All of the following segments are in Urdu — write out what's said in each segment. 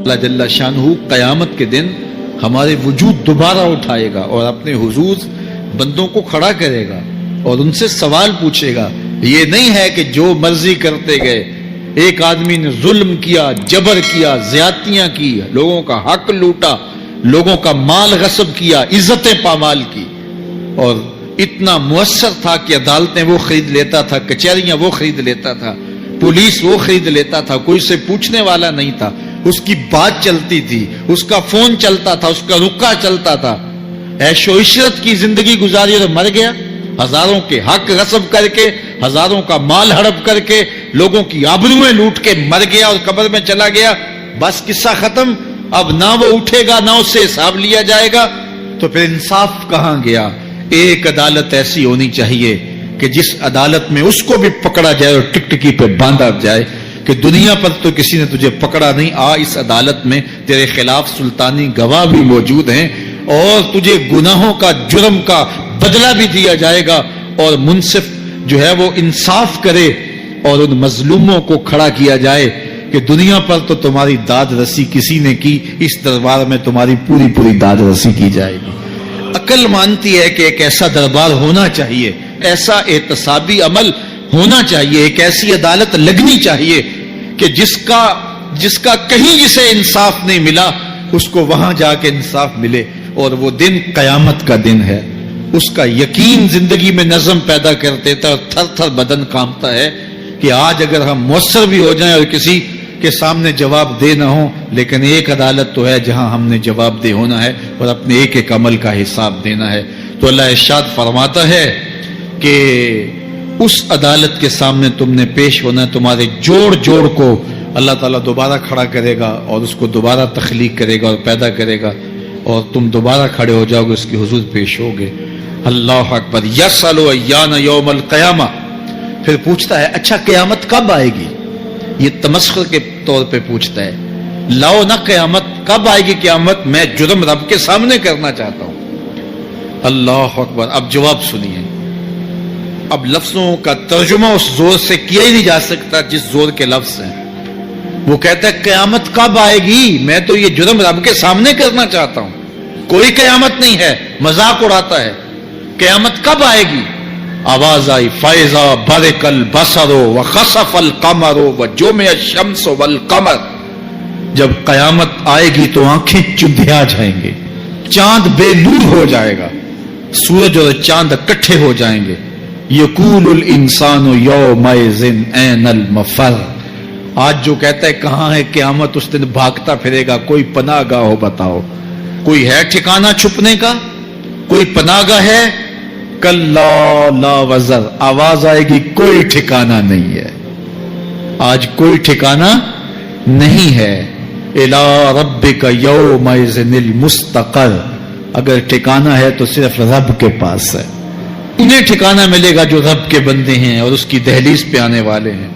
اللہ جل شانہ قیامت کے دن ہمارے وجود دوبارہ اٹھائے گا اور اپنے حضور بندوں کو کھڑا کرے گا اور ان سے سوال پوچھے گا. یہ نہیں ہے کہ جو مرضی کرتے گئے. ایک آدمی نے ظلم کیا، جبر کیا، زیادتیاں کی، لوگوں کا حق لوٹا، لوگوں کا مال غصب کیا، عزتیں پامال کی، اور اتنا مؤثر تھا کہ عدالتیں وہ خرید لیتا تھا، کچہریاں وہ خرید لیتا تھا، پولیس وہ خرید لیتا تھا، کوئی سے پوچھنے والا نہیں تھا، اس کی بات چلتی تھی، اس کا فون چلتا تھا، اس کا رکا چلتا تھا، عیش و عشرت کی زندگی گزاری اور مر گیا. ہزاروں کے حق غصب کر کے، ہزاروں کا مال ہڑپ کر کے، لوگوں کی آبروئیں لوٹ کے مر گیا اور قبر میں چلا گیا. بس قصہ ختم. اب نہ وہ اٹھے گا نہ اس سے حساب لیا جائے گا. تو پھر انصاف کہاں گیا؟ ایک عدالت ایسی ہونی چاہیے کہ جس عدالت میں اس کو بھی پکڑا جائے اور ٹکٹکی پہ باندھا جائے کہ دنیا پر تو کسی نے تجھے پکڑا نہیں، آ اس عدالت میں تیرے خلاف سلطانی گواہ بھی موجود ہیں اور تجھے گناہوں کا، جرم کا بدلہ بھی دیا جائے گا، اور منصف جو ہے وہ انصاف کرے اور ان مظلوموں کو کھڑا کیا جائے کہ دنیا پر تو تمہاری داد رسی کسی نے کی، اس دربار میں تمہاری پوری پوری داد رسی کی جائے گی. عقل مانتی ہے کہ ایک ایسا دربار ہونا چاہیے، ایسا احتسابی عمل ہونا چاہیے، ایک ایسی عدالت لگنی چاہیے کہ جس کا کہیں جسے انصاف نہیں ملا اس کو وہاں جا کے انصاف ملے. اور وہ دن قیامت کا دن ہے. اس کا یقین زندگی میں نظم پیدا کر دیتا ہے اور تھر تھر بدن کانپتا ہے کہ آج اگر ہم مؤثر بھی ہو جائیں اور کسی کے سامنے جواب دے نہ ہو، لیکن ایک عدالت تو ہے جہاں ہم نے جواب دہ ہونا ہے اور اپنے ایک ایک عمل کا حساب دینا ہے. تو اللہ ارشاد فرماتا ہے کہ اس عدالت کے سامنے تم نے پیش ہونا ہے. تمہارے جوڑ جوڑ کو اللہ تعالیٰ دوبارہ کھڑا کرے گا اور اس کو دوبارہ تخلیق کرے گا اور پیدا کرے گا، اور تم دوبارہ کھڑے ہو جاؤ گے، اس کی حضور پیش ہوگے. اللہ اکبر. یسأل ایان یوم القیامہ. پھر پوچھتا ہے اچھا قیامت کب آئے گی؟ یہ تمسخر کے طور پہ پوچھتا ہے. لاؤ نہ قیامت کب آئے گی قیامت، میں جرم رب کے سامنے کرنا چاہتا ہوں. اللہ اکبر. اب جواب سنیے. اب لفظوں کا ترجمہ اس زور سے کیا ہی نہیں جا سکتا جس زور کے لفظ ہیں. وہ کہتا ہے قیامت کب آئے گی، میں تو یہ جرم رب کے سامنے کرنا چاہتا ہوں. کوئی قیامت نہیں ہے، مذاق اڑاتا ہے. قیامت کب آئے گی؟ آواز آئی فائزہ برق البصر وخسف القمر وجمع الشمس والقمر. جب قیامت آئے گی تو آنکھیں چندھیا جائیں گے، چاند بے نور ہو جائے گا، سورج اور چاند اکٹھے ہو جائیں گے. یقول الانسان یومئذ این المفر. آج جو کہتا ہے کہاں ہے قیامت، اس دن بھاگتا پھرے گا. کوئی پناہ گاہ ہو بتاؤ، کوئی ہے ٹھکانہ چھپنے کا، کوئی پناہ گاہ ہے؟ کلا لا وزر. آواز آئے گی کوئی ٹھکانہ نہیں ہے. آج کوئی ٹھکانہ نہیں ہے. الی ربک یومئذ المستقر. اگر ٹھکانہ ہے تو صرف رب کے پاس ہے. انہیں ٹھکانہ ملے گا جو رب کے بندے ہیں اور اس کی دہلیز پہ آنے والے ہیں.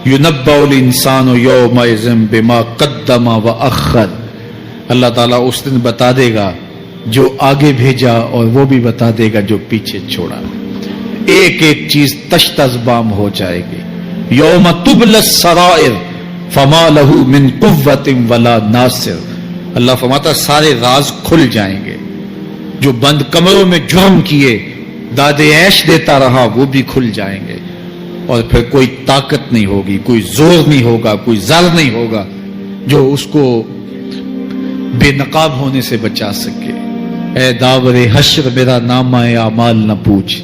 یُنَبَّأُ الْإِنسَانُ يَوْمَئِذٍ بِمَا قَدَّمَ وَأَخَّرَ. اللہ تعالیٰ اس دن بتا دے گا جو آگے بھیجا اور وہ بھی بتا دے گا جو پیچھے چھوڑا. ایک ایک چیز تشت ازبام ہو جائے گی. یوم تبلی السرائر فما له من قوت ولا ناصر. اللہ فرماتا سارے راز کھل جائیں گے. جو بند کمروں میں جرم کیے، داد عیش دیتا رہا، وہ بھی کھل جائیں گے. اور پھر کوئی طاقت نہیں ہوگی، کوئی زور نہیں ہوگا، کوئی زر نہیں ہوگا جو اس کو بے نقاب ہونے سے بچا سکے. اے داور حشر میرا نامہ اعمال نہ پوچھ،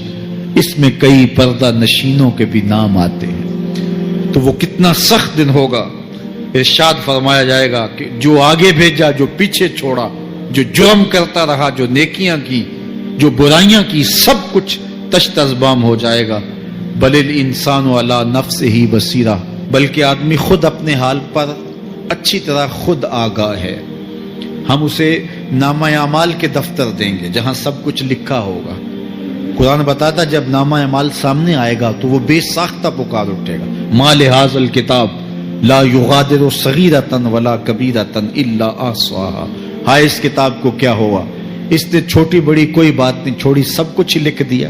اس میں کئی پردہ نشینوں کے بھی نام آتے ہیں. تو وہ کتنا سخت دن ہوگا. ارشاد فرمایا جائے گا کہ جو آگے بھیجا، جو پیچھے چھوڑا، جو جرم کرتا رہا، جو نیکیاں کی، جو برائیاں کی، سب کچھ تشت ازبام ہو جائے گا. بل الانسان علی نفسہ بصیرہ. بلکہ آدمی خود اپنے حال پر اچھی طرح خود آگاہ ہے. ہم اسے نامہ اعمال کے دفتر دیں گے جہاں سب کچھ لکھا ہوگا. قرآن بتاتا جب نامہ اعمال سامنے آئے گا تو وہ بے ساختہ پکار اٹھے گا. ما لہذا الکتاب لا یغادر صغیرۃ ولا کبیرۃ الا احصاها. ہائے اس کتاب کو کیا ہوا، اس نے چھوٹی بڑی کوئی بات نہیں چھوڑی، سب کچھ لکھ دیا.